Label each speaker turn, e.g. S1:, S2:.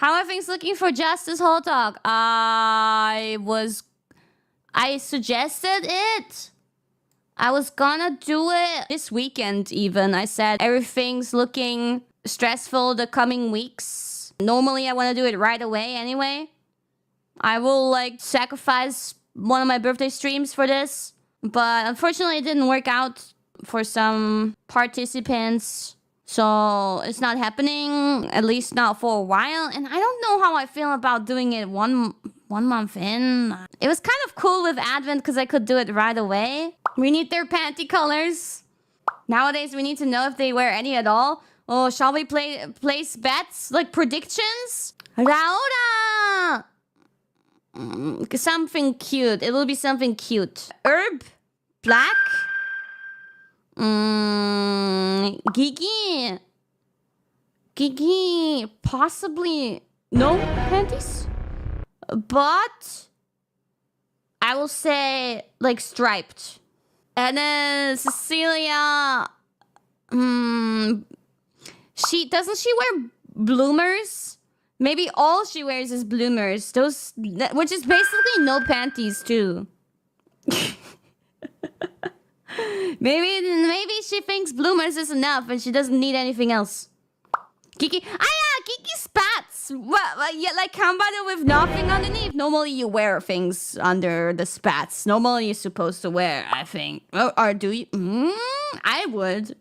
S1: How are things looking for Justice Hall Talk? I suggested it. I was gonna do it this weekend even. I said everything's looking stressful the coming weeks. Normally I want to do it right away anyway. I will like sacrifice one of my birthday streams for this. But unfortunately it didn't work out for some participants. So it's not happening, at least not for a while. And I don't know how I feel about doing it one month in. It was kind of cool with Advent because I could do it right away. We need their panty colors. Nowadays we need to know if they wear any at all. Oh, shall we place bets? Like predictions? Laura! Something cute. It will be something cute. Herb? Black? Gigi? Gigi? Possibly no panties? But I will say like striped. And then Cecilia, she wear bloomers? Maybe all she wears is bloomers. Those, which is basically no panties too. maybe she thinks bloomers is enough and she doesn't need anything else. Kiki, Kiki spats. What? Yeah, like combated with nothing underneath. Normally you wear things under the spats. Normally you're supposed to wear, I think. Or do you? I would.